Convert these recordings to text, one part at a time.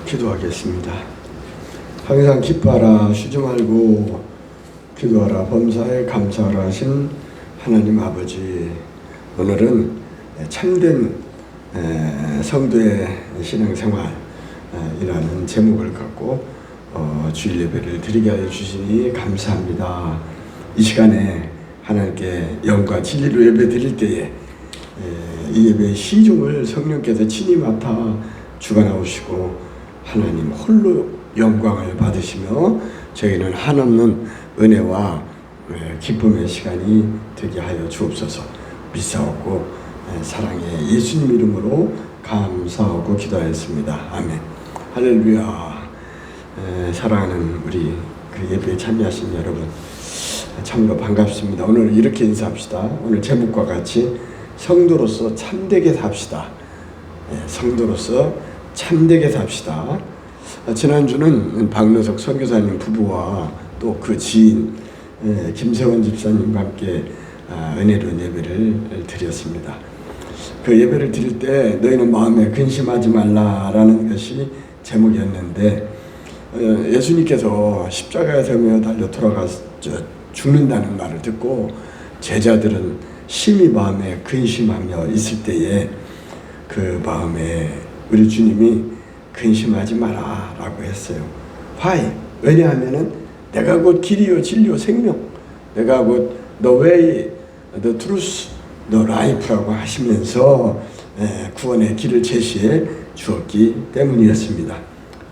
기도하겠습니다. 항상 기뻐하라, 쉬지 말고 기도하라, 범사에 감사하라 하신 하나님 아버지, 오늘은 참된 성도의 신앙생활이라는 제목을 갖고 주일 예배를 드리게 하여 주시니 감사합니다. 이 시간에 하나님께 영과 진리로 예배 드릴 때에 이 예배의 시종을 성령께서 친히 맡아 주관하시고 하나님 홀로 영광을 받으시며 저희는 한없는 은혜와 기쁨의 시간이 되게 하여 주옵소서. 믿사옵고 사랑의 예수님 이름으로 감사하고 기도하였습니다. 아멘. 할렐루야. 사랑하는 우리 그 예배에 참여하신 여러분, 참으로 반갑습니다. 오늘 이렇게 인사합시다. 오늘 제목과 같이 성도로서 참되게 삽시다. 성도로서 참되게 삽시다. 지난주는 박노석 선교사님 부부와 또 그 지인 김세원 집사님과 함께 은혜로운 예배를 드렸습니다. 그 예배를 드릴 때 너희는 마음에 근심하지 말라라는 것이 제목이었는데, 예수님께서 십자가에서 매어 달려 돌아가서 죽는다는 말을 듣고 제자들은 심히 마음에 근심하며 있을 때에 그 마음에 우리 주님이 근심하지 마라 라고 했어요. Why? 왜냐하면은 내가 곧 길이요 진리요 생명, 내가 곧 the way, the truth, the life라고 하시면서 구원의 길을 제시해 주었기 때문이었습니다.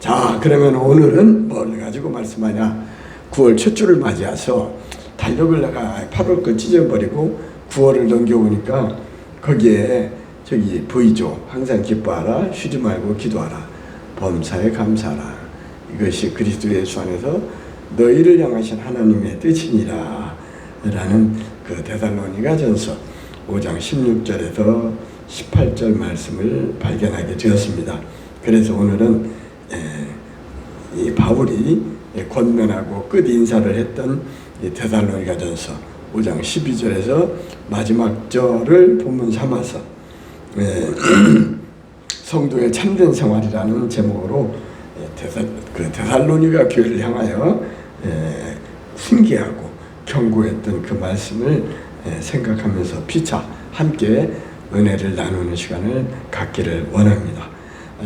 자, 그러면 오늘은 뭘 가지고 말씀하냐? 9월 첫 주를 맞이해서 달력을 내가 8월 거 찢어버리고 9월을 넘겨오니까 거기에 저기 보이죠? 항상 기뻐하라, 쉬지 말고 기도하라, 범사에 감사하라. 이것이 그리스도 예수 안에서 너희를 향하신 하나님의 뜻이니라 라는 그 데살로니가전서 5장 16절에서 18절 말씀을 발견하게 되었습니다. 그래서 오늘은 이 바울이 권면하고 끝 인사를 했던 이 데살로니가전서 5장 12절에서 마지막 절을 본문 삼아서 성도의 참된 생활이라는 제목으로 데살로니가 교회를 향하여 훈계하고 경고했던 그 말씀을 생각하면서 피차 함께 은혜를 나누는 시간을 갖기를 원합니다.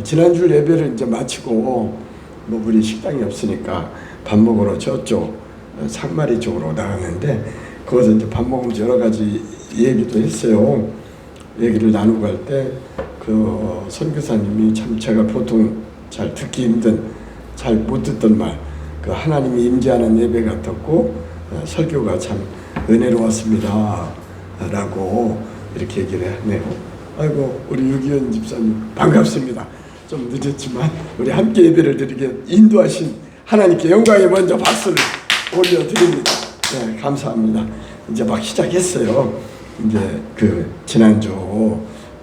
지난주 예배를 이제 마치고 뭐 우리 식당이 없으니까 밥 먹으러 저쪽 상마리 쪽으로 나갔는데, 거기서 이제 밥 먹으면서 여러 가지 얘기도 했어요. 얘기를 나누고 갈 때 그 선교사님이 참 제가 보통 잘 듣기 힘든, 잘 못 듣던 말, 그 하나님이 임재하는 예배 같았고 설교가 참 은혜로웠습니다 라고 이렇게 얘기를 하네요. 아이고, 우리 유기현 집사님 반갑습니다. 좀 늦었지만 우리 함께 예배를 드리게 인도하신 하나님께 영광에 먼저 박수를 올려드립니다. 네, 감사합니다. 이제 막 시작했어요. 이제 그 지난주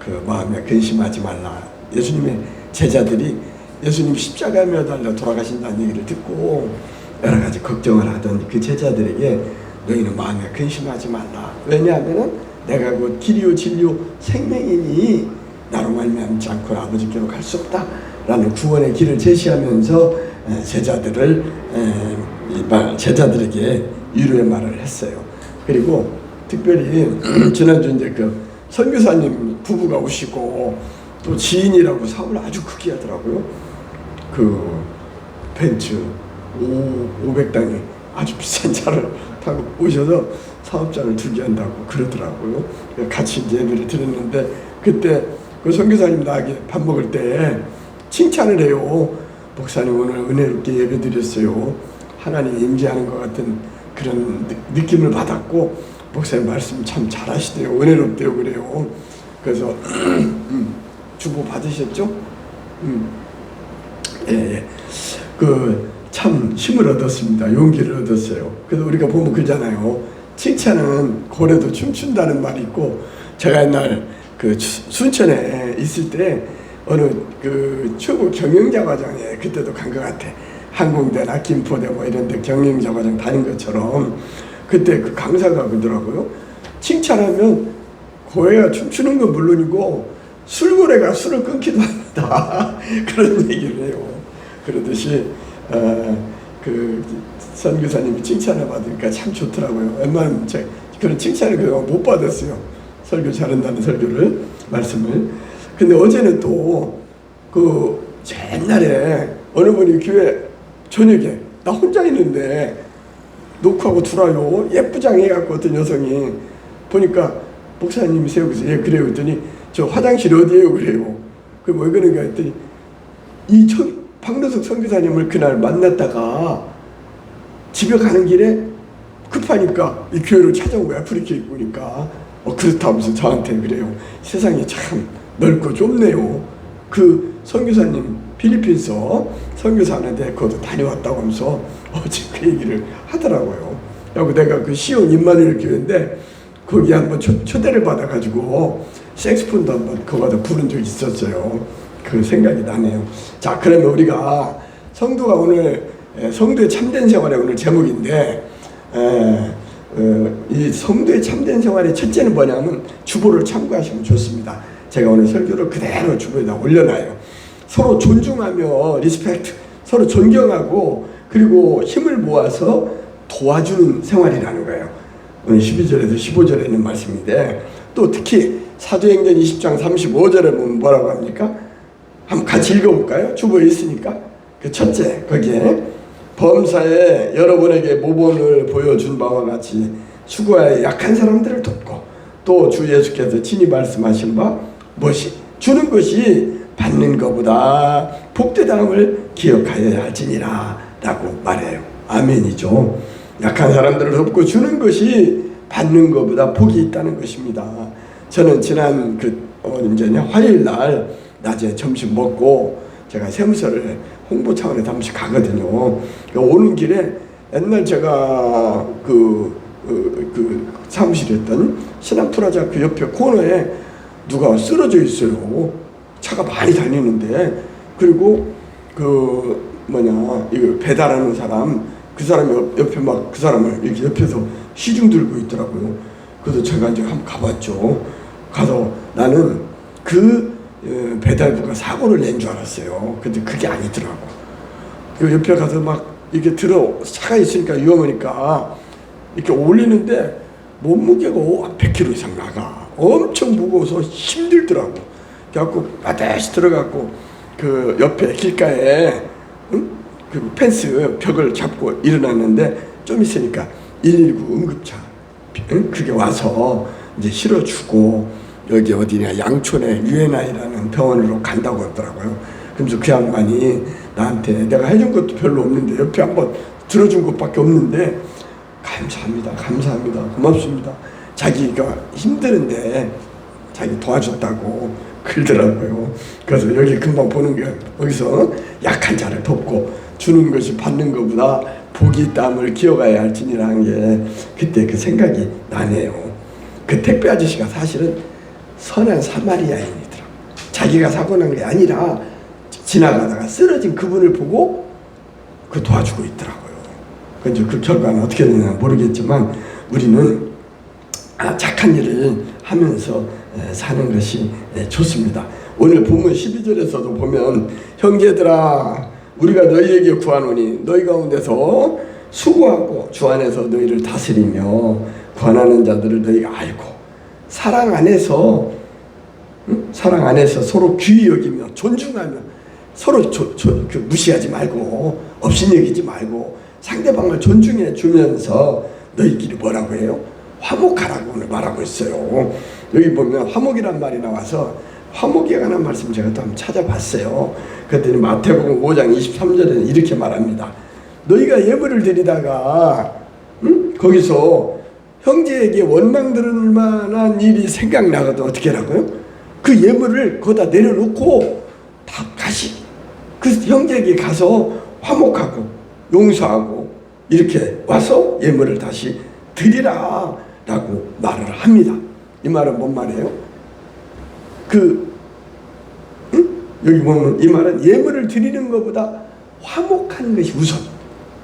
그 마음에 근심하지 말라, 예수님의 제자들이 예수님 십자가에 매달려 돌아가신다는 얘기를 듣고 여러 가지 걱정을 하던 그 제자들에게 너희는 마음에 근심하지 말라. 왜냐하면 내가 곧 길이요 진리요 생명이니 나로 말미암지 않고 아버지께로 갈 수 없다 라는 구원의 길을 제시하면서 제자들에게 위로의 말을 했어요. 그리고 특별히 지난주 이제 그 선교사님 부부가 오시고 또 지인이라고 사업을 아주 크게 하더라고요. 그 벤츠 500당에 아주 비싼 차를 타고 오셔서 사업장을 두게 한다고 그러더라고요. 같이 예배를 드렸는데 그때 그 선교사님 나에게 밥 먹을 때 칭찬을 해요. 목사님 오늘 은혜롭게 예배 드렸어요. 하나님 임재하는 것 같은 그런 느낌을 받았고 목사님 말씀 참 잘하시대요. 은혜롭대요. 그래요. 그래서 주보 받으셨죠? 예. 그 참 힘을 얻었습니다. 용기를 얻었어요. 그래서 우리가 보면 그러잖아요. 칭찬은 고래도 춤춘다는 말이 있고, 제가 옛날 그 순천에 있을 때 어느 그 최고 경영자 과정에 그때도 간 것 같아. 항공대나 김포대 뭐 이런 데 경영자 과정 다닌 것처럼 그때 그 강사가 그러더라고요. 칭찬하면 고해가 춤추는 건 물론이고 술고래가 술을 끊기도 한다. 그런 얘기를 해요. 그러듯이 그 선교사님이 칭찬을 받으니까 참 좋더라고요. 웬만하면 그런 칭찬을 그동안 못 받았어요. 설교 잘한다는 설교를, 말씀을. 근데 어제는 또 그 옛날에 어느 분이 교회 저녁에 나 혼자 있는데 녹화하고 들어와요. 예쁘장 해갖고 어떤 여성이 보니까 목사님이세요? 그래서 예 그래요. 그랬더니 저 화장실 어디에요? 그래요. 그 왜 그런가 했더니 박노석 선교사님을 그날 만났다가 집에 가는 길에 급하니까 이 교회를 찾아온 거야. 프리케 입고니까 그렇다면서 저한테 그래요. 세상이 참 넓고 좁네요. 그 선교사님 필리핀서 선교사하는데 거기도 다녀왔다고 하면서 어제 그 얘기를 하더라고요. 그리고 내가 그 시온 임마누엘 교회인데 거기 한번 초대를 받아가지고 색스폰도 한번 거기다 부른 적이 있었어요. 그 생각이 나네요. 자, 그러면 우리가 성도가 오늘 성도의 참된 생활의 오늘 제목인데 이 성도의 참된 생활의 첫째는 뭐냐면 주보를 참고하시면 좋습니다. 제가 오늘 설교를 그대로 주보에다 올려놔요. 서로 존중하며 리스펙트, 서로 존경하고 그리고 힘을 모아서 도와주는 생활이라는 거예요. 오늘 12절에서 15절에 있는 말씀인데 또 특히 사도행전 20장 35절에 보면 뭐라고 합니까? 한번 같이 읽어볼까요? 주보에 있으니까. 그 첫째, 거기에 범사에 여러분에게 모범을 보여준 바와 같이 수고하여 약한 사람들을 돕고 또 주 예수께서 친히 말씀하신 바 무엇이 주는 것이 받는 것보다 복되다함을 기억하여야 할지니라 라고 말해요. 아멘이죠. 약한 사람들을 돕고 주는 것이 받는 것보다 복이 있다는 것입니다. 저는 지난 언제냐 화요일 날 낮에 점심 먹고 제가 세무서를 홍보 차원에서 한 번씩 가거든요. 오는 길에 옛날 제가 사무실에 있던 신한프라자 그 옆에 코너에 누가 쓰러져 있어요. 차가 많이 다니는데. 그리고 이거 배달하는 사람, 그 사람이 옆에 막 그 사람을 이렇게 옆에서 시중 들고 있더라고요. 그래서 제가 이제 한번 가봤죠. 가서 나는 배달부가 사고를 낸 줄 알았어요. 근데 그게 아니더라고. 그 옆에 가서 막 이렇게 차가 있으니까 위험하니까 이렇게 올리는데 몸무게가 100kg 이상 나가. 엄청 무거워서 힘들더라고. 그래갖고 빠듯이 들어갔고 그 옆에 길가에 그 펜스 벽을 잡고 일어났는데 좀 있으니까 119 응급차 그게 와서 이제 실어주고 여기 어디냐 양촌에 UNI라는 병원으로 간다고 하더라고요. 그러면서 그 양반이 나한테 내가 해준 것도 별로 없는데 옆에 한번 들어준 것밖에 없는데 감사합니다 고맙습니다. 자기가 힘드는데 자기 도와줬다고 그러더라고요. 그래서 여기 금방 보는 게 여기서 약한 자를 돕고 주는 것이 받는 것보다 복이 있다함을 기억해야 할지니라는 게 그때 그 생각이 나네요. 그 택배 아저씨가 사실은 선한 사마리아인이더라. 자기가 사고 난 게 아니라 지나가다가 쓰러진 그분을 보고 그 도와주고 있더라고요. 근데 그 결과는 어떻게 되나 모르겠지만 우리는 착한 일을 하면서 사는 것이 좋습니다. 오늘 본문 12절에서도 보면 형제들아 우리가 너희에게 구하노니 너희 가운데서 수고하고 주 안에서 너희를 다스리며 권하는 자들을 너희가 알고 사랑 안에서 서로 귀히 여기며 존중하며 서로 무시하지 말고 업신여기지 말고 상대방을 존중해 주면서 너희끼리 뭐라고 해요? 화목하라고 오늘 말하고 있어요. 여기 보면 화목이란 말이 나와서 화목에 관한 말씀 제가 또 한번 찾아봤어요. 그랬더니 마태복음 5장 23절에는 이렇게 말합니다. 너희가 예물을 드리다가 거기서 형제에게 원망 들을 만한 일이 생각나거든 어떻게 하라고요? 그 예물을 거기다 내려놓고 다시 그 형제에게 가서 화목하고 용서하고 이렇게 와서 예물을 다시 드리라 라고 말을 합니다. 이 말은 뭔 말이에요? 여기 보면 이 말은 예물을 드리는 것보다 화목하는 것이 우선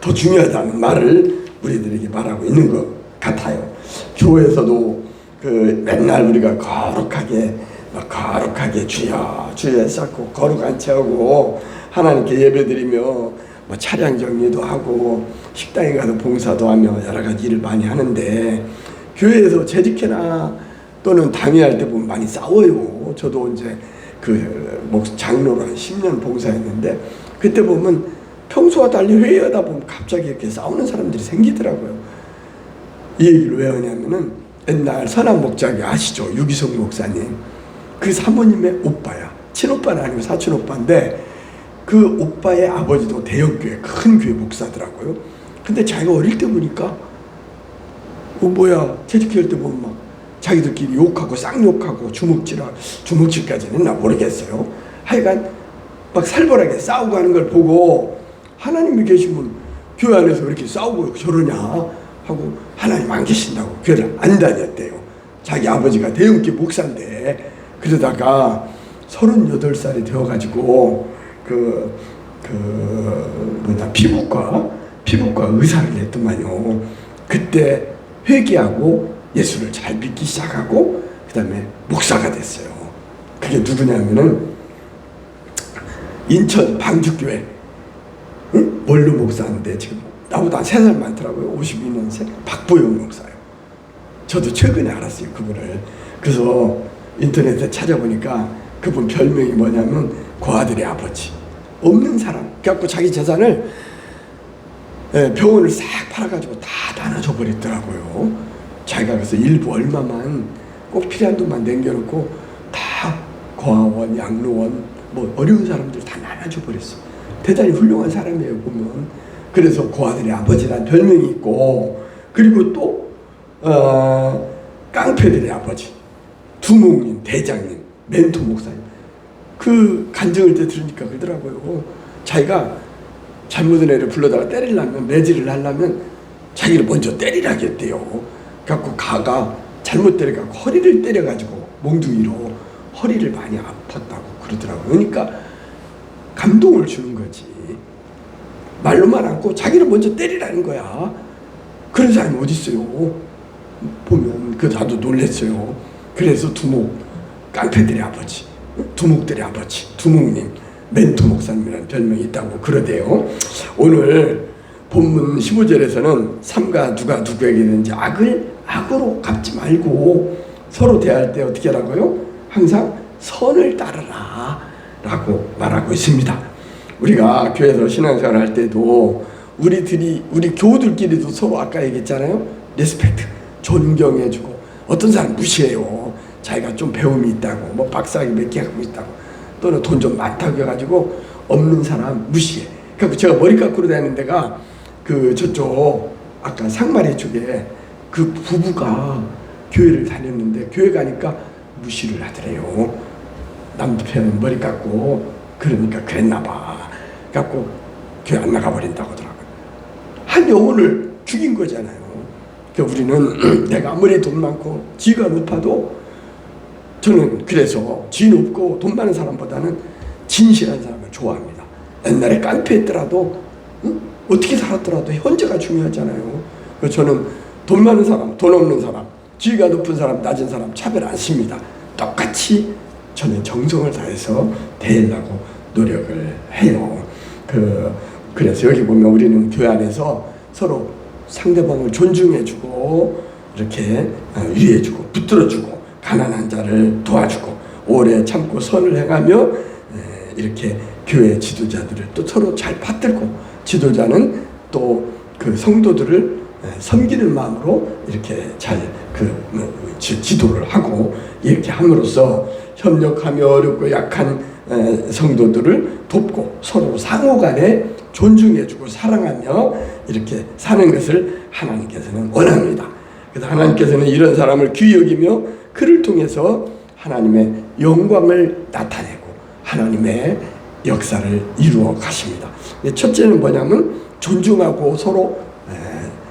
더 중요하다는 말을 우리들에게 말하고 있는 것 같아요. 교회에서도 맨날 우리가 거룩하게 막 거룩하게 주여 주여 쌓고 거룩한 채하고 하나님께 예배드리며 뭐 차량 정리도 하고 식당에 가서 봉사도 하며 여러 가지 일을 많이 하는데 교회에서 재직회나 또는 당회할 때 보면 많이 싸워요. 저도 이제 장로로 한 10년 봉사했는데 그때 보면 평소와 달리 회의하다 보면 갑자기 이렇게 싸우는 사람들이 생기더라고요. 이 얘기를 왜 하냐면은 옛날 선한 목자기 아시죠? 유기성 목사님. 그 사모님의 오빠야. 친오빠는 아니고 사촌오빠인데 그 오빠의 아버지도 대형교회 큰 교회 목사더라고요. 근데 자기가 어릴 때 보니까 재직회할 때 보면 막 자기들끼리 욕하고 쌍욕하고 주먹질까지는 나 모르겠어요. 하여간 막 살벌하게 싸우고 하는 걸 보고 하나님이 계시면 교회 안에서 이렇게 싸우고 저러냐 하고 하나님 안 계신다고 교회를 안 다녔대요. 자기 아버지가 대형교회 목사인데 그러다가 38살이 되어가지고 피부과 의사를 했더만요. 그때 회개하고 예수를 잘 믿기 시작하고 그 다음에 목사가 됐어요. 그게 누구냐면은 인천 방주교회 원로 목사인데 지금 나보다 한 3살 많더라고요. 52년생 박보영 목사예요. 저도 최근에 알았어요, 그분을. 그래서 인터넷에 찾아보니까 그분 별명이 뭐냐면 고아들의 아버지. 없는 사람. 그래갖고 자기 재산을 병원을 싹 팔아가지고 다 나눠줘 버렸더라고요. 자기가 그래서 일부 얼마만 꼭 필요한 돈만 남겨놓고 다 고아원, 양로원, 뭐 어려운 사람들 다 나눠줘 버렸어. 대단히 훌륭한 사람이에요, 보면. 그래서 고아들의 아버지라는 별명이 있고, 그리고 또 깡패들의 아버지, 두목님, 대장님, 멘토 목사님. 그 간증을 때 들으니까 그러더라고요. 자기가 잘못된 애를 불러다가 때리려면, 매질을 하려면 자기를 먼저 때리라고 했대요. 그래갖고 가가 잘못 때려갖고 허리를 때려가지고 몽둥이로 허리를 많이 아팠다고 그러더라고요. 그러니까 감동을 주는 거지. 말로만 않고 자기를 먼저 때리라는 거야. 그런 사람이 어디 있어요? 보면 나도 놀랬어요. 그래서 깡패들의 아버지, 두목들의 아버지, 두목님, 멘토 목사님이라는 별명이 있다고 그러대요. 오늘 본문 15절에서는 삼가 누가 누구에게든지 악을 악으로 갚지 말고 서로 대할 때 어떻게 하라고요? 항상 선을 따르라 라고 말하고 있습니다. 우리가 교회에서 신앙생활 할 때도 우리 교우들끼리도 서로 아까 얘기했잖아요. 리스펙트, 존경해주고. 어떤 사람 무시해요. 자기가 좀 배움이 있다고, 뭐 박사학위 몇 개 갖고 있다고, 또는 돈 좀 많다고 해가지고 없는 사람 무시해. 그래서 제가 머리 깎으러 다니는 데가 저쪽 아까 상마리 쪽에 그 부부가 교회를 다녔는데 교회 가니까 무시를 하더래요. 남편 머리 깎고. 그러니까 그랬나 봐. 그래갖고 교회 안 나가버린다고 하더라고요. 한 영혼을 죽인 거잖아요. 그러니까 우리는 내가 아무리 돈 많고 지위가 높아도 저는 그래서 지위 높고 돈 많은 사람보다는 진실한 사람을 좋아합니다. 옛날에 깡패했더라도 어떻게 살았더라도 현재가 중요하잖아요. 그래서 저는 돈 많은 사람, 돈 없는 사람, 지위가 높은 사람, 낮은 사람 차별 안 씁니다. 똑같이 저는 정성을 다해서 대하려고 노력을 해요. 그래서 여기 보면 우리는 교회 안에서 서로 상대방을 존중해주고 이렇게 위해주고 붙들어주고 가난한 자를 도와주고 오래 참고 선을 행하며 이렇게 교회 지도자들을 또 서로 잘 받들고 지도자는 또 그 성도들을 섬기는 마음으로 이렇게 잘 지도를 하고 이렇게 함으로써 협력하며 어렵고 약한 성도들을 돕고 서로 상호간에 존중해주고 사랑하며 이렇게 사는 것을 하나님께서는 원합니다. 그래서 하나님께서는 이런 사람을 귀히 여기며 그를 통해서 하나님의 영광을 나타내고 하나님의 역사를 이루어 가십니다. 첫째는 뭐냐면 존중하고 서로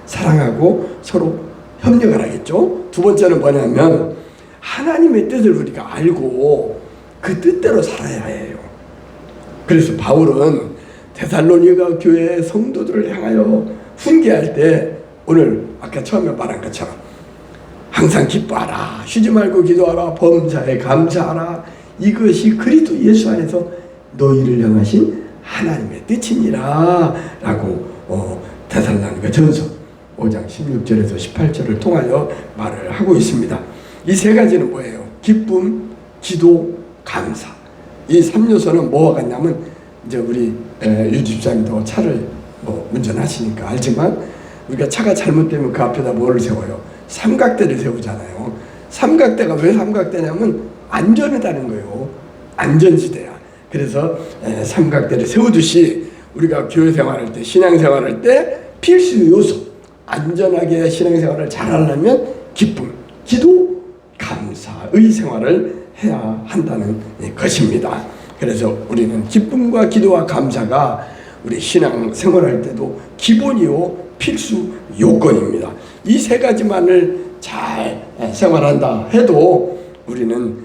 사랑하고 서로 협력을 하겠죠. 두 번째는 뭐냐면 하나님의 뜻을 우리가 알고 그 뜻대로 살아야 해요. 그래서 바울은 데살로니가 교회 성도들을 향하여 훈계할 때 오늘 아까 처음에 말한 것처럼 항상 기뻐하라. 쉬지 말고 기도하라. 범사에 감사하라. 이것이 그리스도 예수 안에서 너희를 향하신 하나님의 뜻이니라 라고 데살로니가 전서 5장 16절에서 18절을 통하여 말을 하고 있습니다. 이 세 가지는 뭐예요? 기쁨, 기도, 감사. 이 3요소는 뭐가 같냐면, 이제 우리 유 집사님도 차를 운전하시니까 알지만, 우리가 차가 잘못되면 그 앞에다 뭐를 세워요? 삼각대를 세우잖아요. 삼각대가 왜 삼각대냐면 안전하다는 거예요. 안전지대야. 그래서 삼각대를 세우듯이 우리가 교회 생활할 때, 신앙 생활할 때 필수 요소, 안전하게 신앙생활을 잘하려면 기쁨, 기도, 감사의 생활을 해야 한다는 것입니다. 그래서 우리는 기쁨과 기도와 감사가 우리 신앙 생활할 때도 기본이요 필수 요건입니다. 이 세 가지만을 잘 생활한다 해도 우리는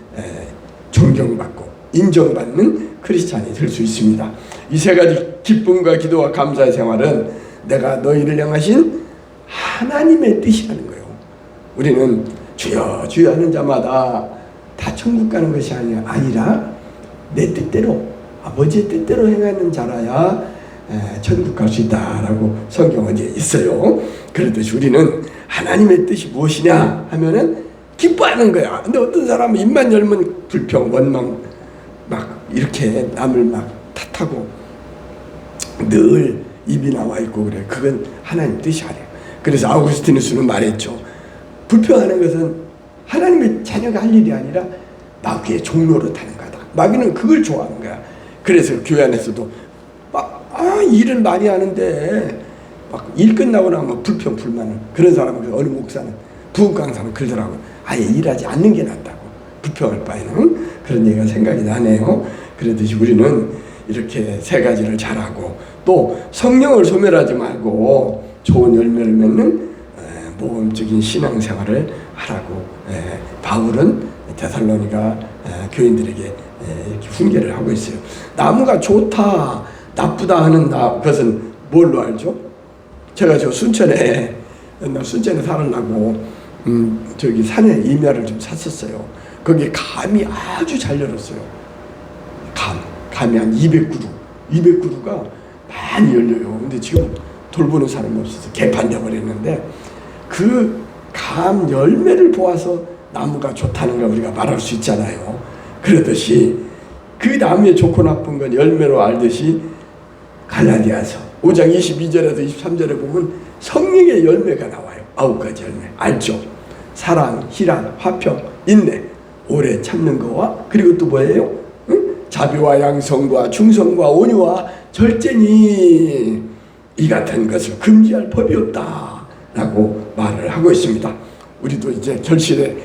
존경받고 인정받는 크리스찬이 될 수 있습니다. 이 세 가지 기쁨과 기도와 감사의 생활은 내가 너희를 향하신 하나님의 뜻이라는 거예요. 우리는 주여 주여 하는 자마다 다 천국 가는 것이 아니라 내 뜻대로, 아버지의 뜻대로 행하는 자라야 천국 갈 수 있다라고 성경 어디에 있어요. 그렇듯이 우리는 하나님의 뜻이 무엇이냐 하면은 기뻐하는 거야. 근데 어떤 사람은 입만 열면 불평, 원망, 막 이렇게 남을 막 탓하고 늘 입이 나와 있고 그래. 그건 하나님 뜻이 아니에요. 그래서 아우구스티누스는 말했죠. 불평하는 것은 하나님의 자녀가 할 일이 아니라 마귀의 종로로 타는 거다. 마귀는 그걸 좋아하는 거야. 그래서 교회 안에서도 막 일은 많이 하는데 막 일 끝나고 나면 불평 불만을, 그런 사람은 어느 목사는 부흥 강사는 그러더라고요. 아예 일하지 않는 게 낫다고. 불평할 바에는. 그런 얘기가 생각이 나네요. 그러듯이 우리는 이렇게 세 가지를 잘하고 또 성령을 소멸하지 말고 좋은 열매를 맺는 모범적인 신앙생활을 하라고 바울은 데살로니가 교인들에게 이렇게 훈계를 하고 있어요. 나무가 좋다 나쁘다 하는 것은 뭘로 알죠? 제가 저 순천에 옛날 순천에 살으려고 저기 산에 임야를 좀 샀었어요. 거기에 감이 아주 잘 열었어요. 감이 한 200그루가 많이 열려요. 근데 지금 돌보는 사람이 없어서 개판돼 버렸는데, 그 감 열매를 보아서 나무가 좋다는 걸 우리가 말할 수 있잖아요. 그러듯이 그 나무의 좋고 나쁜 건 열매로 알듯이 갈라디아서 5장 22절에서 23절에 보면 성령의 열매가 나와요. 9가지 열매 알죠? 사랑, 희락, 화평, 인내, 오래 참는 거와, 그리고 또 뭐예요? 자비와 양성과 충성과 온유와 절제니 이 같은 것을 금지할 법이 없다 라고 말을 하고 있습니다. 우리도 이제 결실의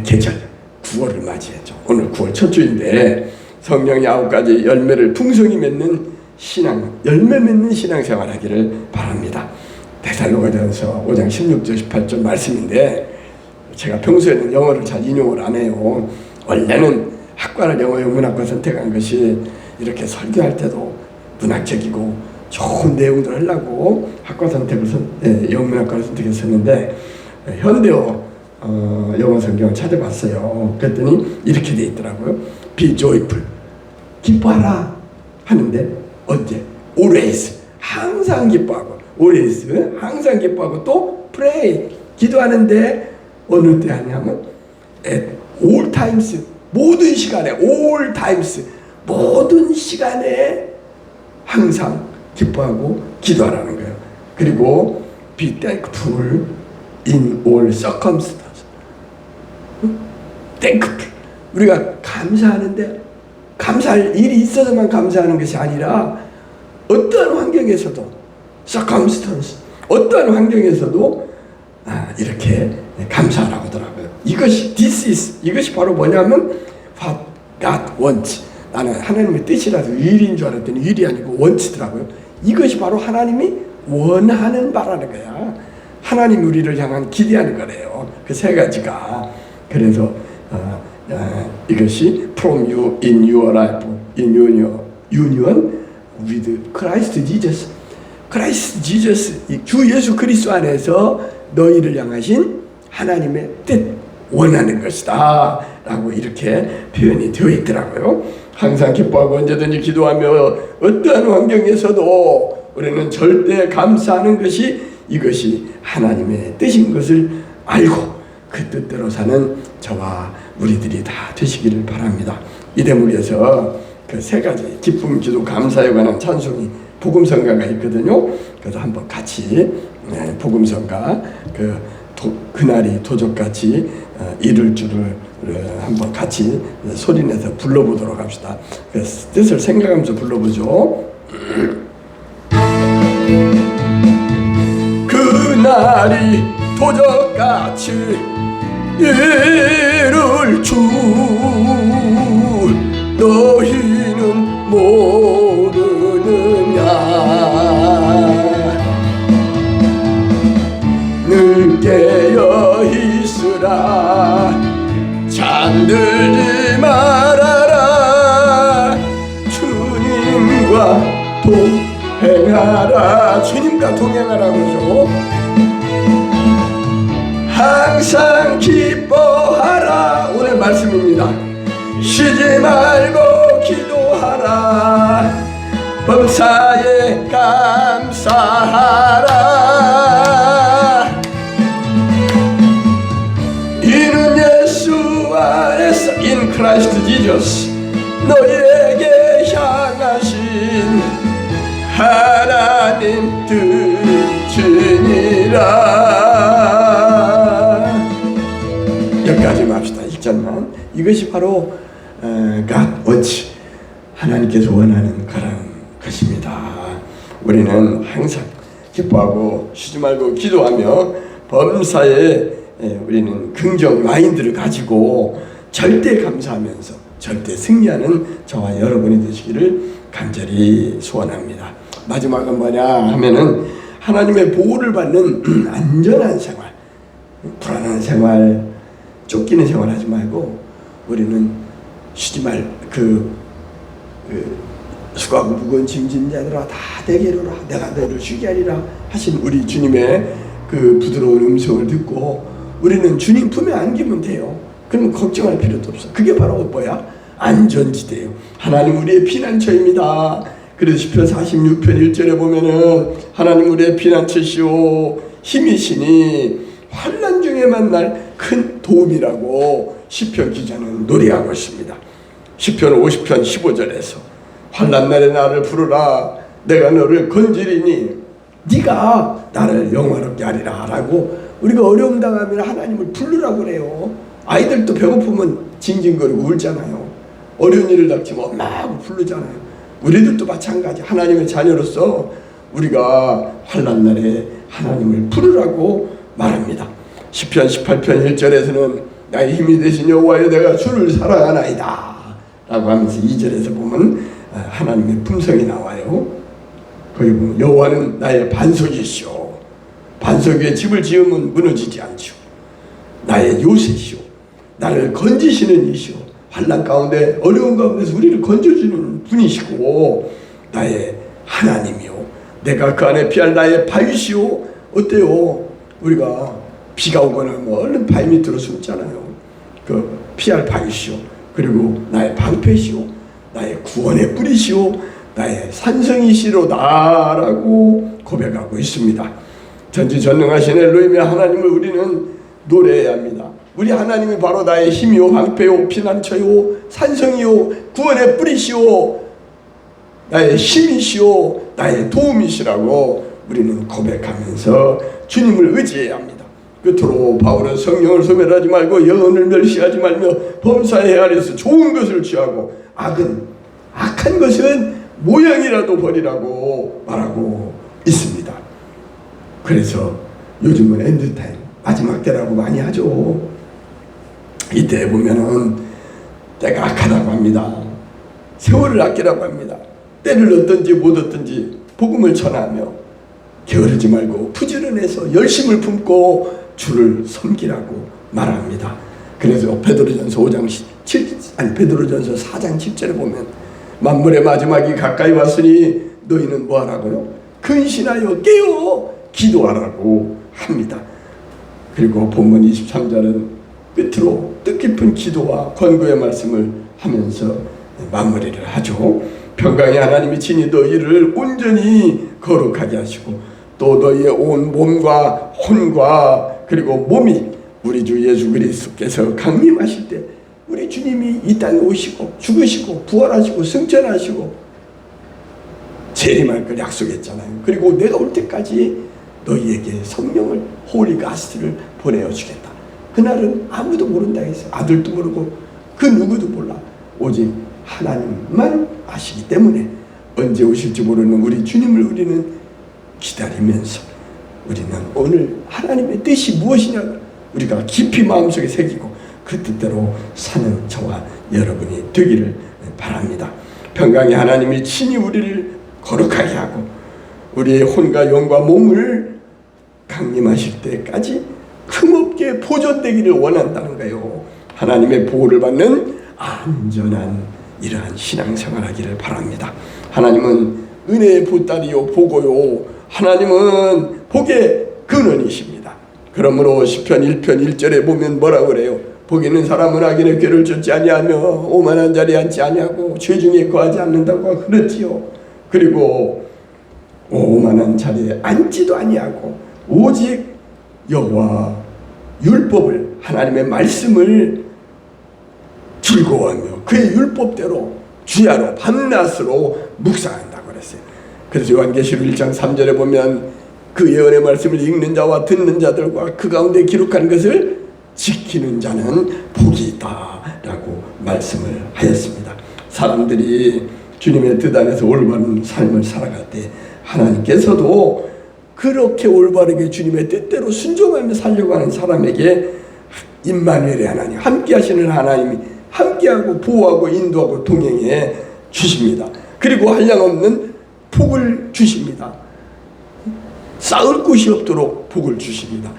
계절 9월을 맞이했죠. 오늘 9월 첫 주인데 성령의 9가지 열매를 풍성히 맺는 신앙, 열매 맺는 신앙생활 하기를 바랍니다. 데살로니가전서 5장 16절 18절 말씀인데, 제가 평소에는 영어를 잘 인용을 안 해요. 원래는 학과를 영어 영문학과 선택한 것이 이렇게 설교할 때도 문학적이고 좋은 내용들 하려고 학과 선택을 영문학과를 선택했었는데, 현대어 영어 성경을 찾아봤어요. 그랬더니 이렇게 돼 있더라고요. Be joyful, 기뻐하라 하는데 언제? Always, 항상 기뻐하고, always, 항상 기뻐하고, 또 pray, 기도하는데 어느 때 하냐면 at all times, 모든 시간에, all times, 모든 시간에 항상 기뻐하고 기도하라는 거예요. 그리고 be thankful in all circumstances. thankful, 우리가 감사하는데 감사할 일이 있어서만 감사하는 것이 아니라 어떠한 환경에서도 circumstance, 어떠한 환경에서도 이렇게 감사하라고 하더라고요. 이것이 바로 뭐냐면 what God wants. 나는 하나님의 뜻이라서 일인 줄 알았더니 일이 아니고 원치더라고요. 이것이 바로 하나님이 원하는 바라는 거야. 하나님 우리를 향한 기대하는 거래요. 그 세 가지가. 그래서 이것이 from you in your life, in your union with Christ Jesus. 주 예수 그리스도 안에서 너희를 향하신 하나님의 뜻, 원하는 것이다 라고 이렇게 표현이 되어 있더라고요. 항상 기뻐하고 언제든지 기도하며 어떠한 환경에서도 우리는 절대 감사하는 것이 이것이 하나님의 뜻인 것을 알고 그 뜻대로 사는 저와 우리들이 다 되시기를 바랍니다. 이 대목에서 그 세 가지 기쁨, 기도, 감사에 관한 찬송이 복음성가가 있거든요. 그래서 한번 같이 복음성가 그날이 도적같이 이룰 줄을 한번 같이 소리내서 불러보도록 합시다. 그 뜻을 생각하면서 불러보죠. 그날이 도적같이 이룰 줄 너희는 모르느냐. 늘 깨어 있으라 잠들지 말아라. 주님과 동행하라. 주님과 동행하라 그러죠. 항상 기뻐하라. 오늘 말씀입니다. 쉬지 말고 기도하라. 범사에 감사하라. 이는 예수 안에서 in Christ Jesus 너희에게 향하신 하나님 뜻이니라. 여기까지 합시다. 1절만. 이것이 바로 God wants, 하나님께서 원하는 그런 것입니다. 우리는 항상 기뻐하고 쉬지 말고 기도하며 범사에 우리는 긍정 마인드를 가지고 절대 감사하면서 절대 승리하는 저와 여러분이 되시기를 간절히 소원합니다. 마지막은 뭐냐 하면은 하나님의 보호를 받는 안전한 생활, 불안한 생활, 쫓기는 생활 하지 말고 우리는 쉬지 말 수고하고 무거운 짐진 자들아 다 내게로 오라. 내가 너희를 쉬게 하리라 하신 우리 주님의 그 부드러운 음성을 듣고 우리는 주님 품에 안기면 돼요. 그러면 걱정할 필요도 없어. 그게 바로 뭐야? 안전지대예요. 하나님 우리의 피난처입니다. 그래서 시편 46편 1절에 보면은 하나님 우리의 피난처시오 힘이시니 환난 중에 만날 큰 도움이라고 시편 기자는 노래하고 있습니다. 시편 50편 15절에서 환난 날에 나를 부르라. 내가 너를 건지리니 네가 나를 영화롭게 하리라 라고 우리가 어려움 당하면 하나님을 부르라고 그래요. 아이들도 배고프면 징징거리고 울잖아요. 어려운 일을 닥치면 엄마 하고 부르잖아요. 우리들도 마찬가지. 하나님의 자녀로서 우리가 환난 날에 하나님을 부르라고 말합니다. 시편 18편 1절에서는 나의 힘이 되신 여호와여 내가 주를 사랑하나이다 라고 하면서 2절에서 보면 하나님의 품성이 나와요. 거기 보면 여호와는 나의 반석이시오. 반석 위에 집을 지으면 무너지지 않죠. 나의 요새시오. 나를 건지시는 이시오. 환난 가운데 어려운 가운데서 우리를 건져주는 분이시고 나의 하나님이요. 내가 그 안에 피할 나의 바위시오. 어때요? 우리가 비가 오거나 뭐 얼른 바위 밑으로 숨잖아요. 그 피할 바위시오. 그리고 나의 방패시오. 나의 구원의 뿌리시오. 나의 산성이시로다라고 고백하고 있습니다. 전지전능하신 엘로힘의 하나님을 우리는 노래해야 합니다. 우리 하나님이 바로 나의 힘이요 방패요 피난처요 산성이요 구원의 뿌리시오 나의 힘이시오 나의 도움이시라고 우리는 고백하면서 주님을 의지해야 합니다. 끝으로 바울은 성령을 소멸하지 말고 영혼을 멸시하지 말며 범사의 아래서 좋은 것을 취하고 악한 것은 모양이라도 버리라고 말하고 있습니다. 그래서 요즘은 엔드타임 마지막 때라고 많이 하죠. 이때 보면은 때가 악하다고 합니다. 세월을 아끼라고 합니다. 때를 얻든지 못 얻든지 복음을 전하며 게으르지 말고 부지런해서 열심을 품고 주를 섬기라고 말합니다. 그래서 베드로전서 4장 7절에 보면 만물의 마지막이 가까이 왔으니 너희는 뭐하라고요? 근신하여 깨어 기도하라고 합니다. 그리고 본문 23절은 끝으로 뜻깊은 기도와 권고의 말씀을 하면서 마무리를 하죠. 평강의 하나님이 친히 너희를 온전히 거룩하게 하시고 또 너희의 온 몸과 혼과 그리고 몸이 우리 주 예수 그리스도께서 강림하실 때 우리 주님이 이 땅에 오시고 죽으시고 부활하시고 승천하시고 재림할 걸 약속했잖아요. 그리고 내가 올 때까지 너희에게 성령을 홀리 가스트를 보내어 주겠다. 그날은 아무도 모른다 했어요. 아들도 모르고 그 누구도 몰라. 오직 하나님만 아시기 때문에 언제 오실지 모르는 우리 주님을 우리는 기다리면서 우리는 오늘 하나님의 뜻이 무엇이냐 우리가 깊이 마음속에 새기고 그 뜻대로 사는 저와 여러분이 되기를 바랍니다. 평강의 하나님이 친히 우리를 거룩하게 하고 우리의 혼과 영과 몸을 강림하실 때까지 흠없게 보존되기를 원한다는 거예요. 하나님의 보호를 받는 안전한 이러한 신앙생활하기를 바랍니다. 하나님은 은혜의 보따리요 보고요 하나님은 복의 근원이십니다. 그러므로 시편 1편 1절에 보면 뭐라고 그래요? 복 있는 사람은 악인의 꾀를 쫓지 아니하며 오만한 자리에 앉지 아니하고 죄 중에 거하지 않는다고 그랬지요. 그리고 오만한 자리에 앉지도 아니하고 오직 여호와 율법을 하나님의 말씀을 즐거워하며 그의 율법대로 주야로 밤낮으로 묵상한다고 그랬어요. 그래서 요한계시록 1장 3절에 보면 그 예언의 말씀을 읽는 자와 듣는 자들과 그 가운데 기록한 것을 지키는 자는 복이 있다라고 말씀을 하였습니다. 사람들이 주님의 뜻 안에서 올바른 삶을 살아갈 때 하나님께서도 그렇게 올바르게 주님의 뜻대로 순종하며 살려고 하는 사람에게 임마누엘의 하나님, 함께 하시는 하나님이 함께하고 보호하고 인도하고 동행해 주십니다. 그리고 한량없는 복을 주십니다. 쌓을 곳이 없도록 복을 주십니다.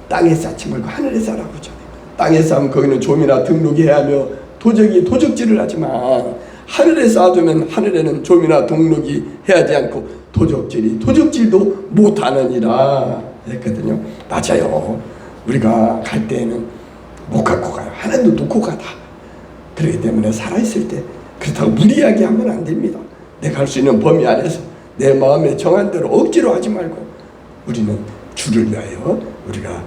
땅에 쌓지 말고 하늘에 쌓라고 하잖아요. 땅에 쌓으면 거기는 좀이나 등록해야 하며 도적질을 하지만 하늘에 쌓아두면 하늘에는 좀이나 등록이 해야지 않고 도적질도 못하느니라 했거든요. 맞아요. 우리가 갈 때에는 못 갖고 가요. 하나도 놓고 가다. 그렇기 때문에 살아있을 때 그렇다고 무리하게 하면 안 됩니다. 내가 할 수 있는 범위 안에서 내 마음에 정한 대로 억지로 하지 말고 우리는 주를 위하여 우리가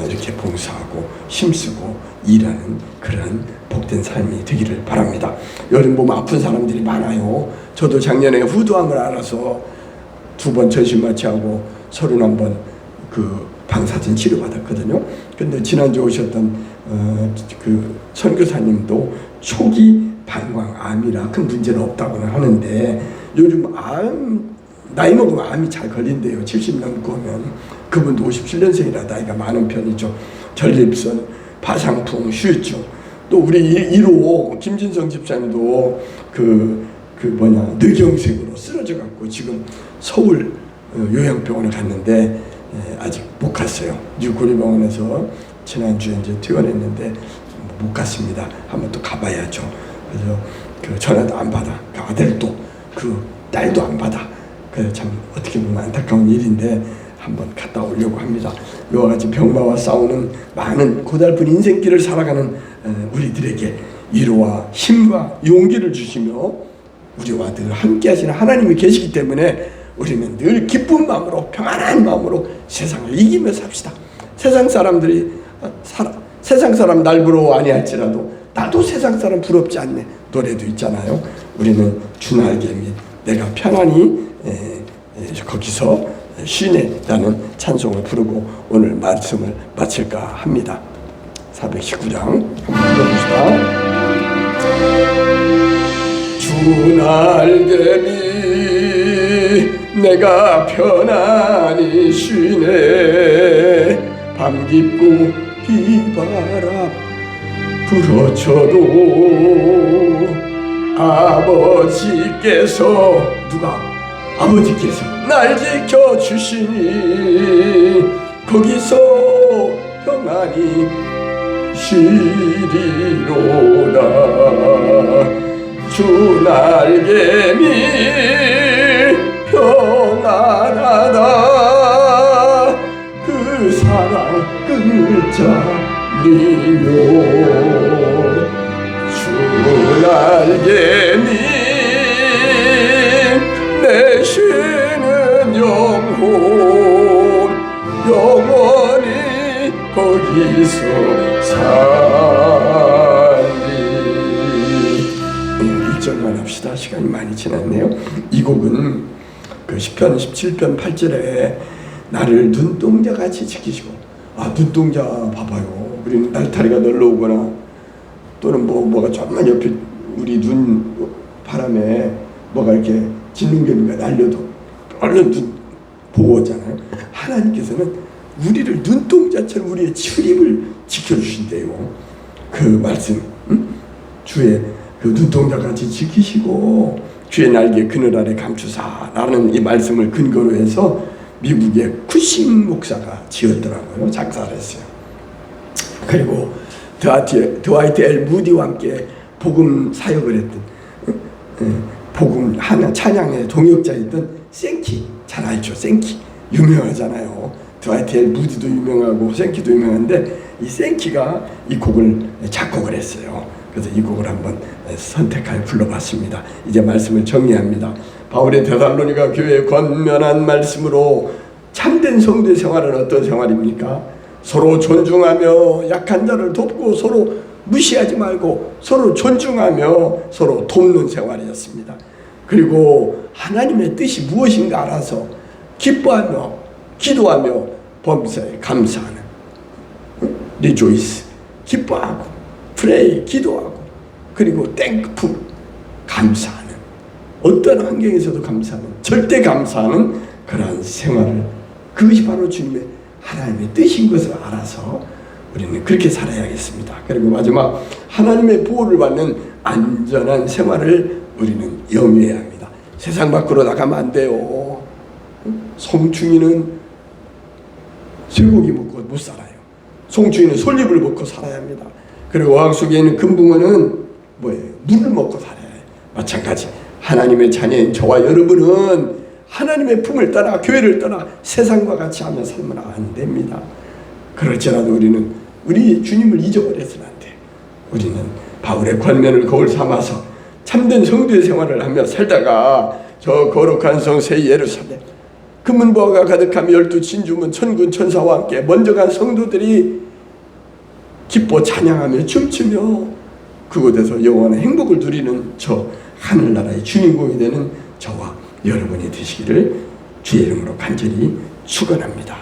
이렇게 봉사하고 힘쓰고 일하는 그런 복된 삶이 되기를 바랍니다. 요즘 보면 아픈 사람들이 많아요. 저도 작년에 후두암을 알아서 2번 전신마취하고 31번 그 방사선 치료받았거든요. 근데 지난주에 오셨던 그 선교사님도 초기 방광암이라 큰 문제는 없다고는 하는데 요즘 나이 먹으면 암이 잘 걸린대요. 70 넘고 오면. 그분도 57년생이라 나이가 많은 편이죠. 전립선, 파상풍, 휴유증. 또 우리 1호 김진성 집사님도 뇌경색으로 쓰러져 갖고 지금 서울 요양병원에 갔는데 아직 못 갔어요. 뉴구리병원에서 지난주에 이제 퇴원했는데 못 갔습니다. 한번 또 가봐야죠. 그래서 그 전화도 안 받아. 그 아들도 그 딸도 안 받아. 그래서 참 어떻게 보면 안타까운 일인데 한번 갔다 오려고 합니다. 이와 같이 병마와 싸우는 많은 고달픈 인생길을 살아가는 우리들에게 위로와 힘과 용기를 주시며 우리와 늘 함께 하시는 하나님이 계시기 때문에 우리는 늘 기쁜 마음으로 평안한 마음으로 세상을 이기며 삽시다. 세상 사람들이 세상 사람 날 부러워 아니할지라도 나도 세상 사람 부럽지 않네 노래도 있잖아요. 우리는 주 날개미 내가 편안히 거기서 쉬네라는 찬송을 부르고 오늘 말씀을 마칠까 합니다. 419장 한번 불러봅시다. 주 날개미 내가 편안히 쉬네 밤 깊고 비바람 불어쳐도 아버지께서 아버지께서 날 지켜주시니 거기서 평안히 쉬리로다. 주 날개미 평안하다 그 사랑 끈을 붙잡리며 주 날개니 내쉬는 영혼 영원히 거기서 살리. 1절만 합시다. 시간이 많이 지났네요. 이 곡은 그 시편 17편 8절에 나를 눈동자같이 지키시고, 눈동자 봐봐요. 우리는 날타리가 날라오거나 또는 뭐가 조금만 옆에 우리 눈 바람에 뭐가 이렇게 진눈개비가 날려도 얼른 눈 보고 오잖아요. 하나님께서는 우리를 눈동자처럼 우리의 출입을 지켜주신대요. 그 말씀, 주의 그 눈동자같이 지키시고 주의 날개 그늘 아래 감추사라는 이 말씀을 근거로 해서 미국의 쿠싱 목사가 지었더라고요. 작사를 했어요. 그리고 드와이트 엘 무디와 함께 복음 사역을 했던 복음 하나 찬양의 동역자였던 생키, 잘 알죠? 생키 유명하잖아요. 드와이트 엘 무디도 유명하고 생키도 유명한데 이 생키가 이 곡을 작곡을 했어요. 그래서 이 곡을 한번 선택하여 불러봤습니다. 이제 말씀을 정리합니다. 바울의 데살로니가 교회에 권면한 말씀으로 참된 성도의 생활은 어떤 생활입니까? 서로 존중하며 약한 자를 돕고 서로 무시하지 말고 서로 존중하며 서로 돕는 생활이었습니다. 그리고 하나님의 뜻이 무엇인가 알아서 기뻐하며 기도하며 범사에 감사하는, 리조이스, 기뻐하고 프레이, 기도하고 그리고 땡크풀, 감사하는, 어떤 환경에서도 감사하는, 절대 감사하는 그러한 생활을, 그것이 바로 주님의 하나님의 뜻인 것을 알아서 우리는 그렇게 살아야겠습니다. 그리고 마지막, 하나님의 보호를 받는 안전한 생활을 우리는 영위해야 합니다. 세상 밖으로 나가면 안 돼요. 송충이는 쇠고기 먹고 못 살아요. 송충이는 솔잎을 먹고 살아야 합니다. 그리고 어항 속에 있는 금붕어는 뭐예요? 물을 먹고 살아야 해요. 마찬가지 하나님의 자녀인 저와 여러분은 하나님의 품을 떠나 교회를 떠나 세상과 같이 하며 살면 안 됩니다. 그럴지라도 우리는 우리 주님을 잊어버려서는 안 돼. 우리는 바울의 권면을 거울 삼아서 참된 성도의 생활을 하며 살다가 저 거룩한 성 새 예루살렘 금은보화가 가득하며 12 진주문 천군 천사와 함께 먼저 간 성도들이 기뻐 찬양하며 춤추며 그곳에서 영원한 행복을 누리는 저 하늘나라의 주인공이 되는 저와 여러분이 되시기를 주의 이름으로 간절히 축원합니다.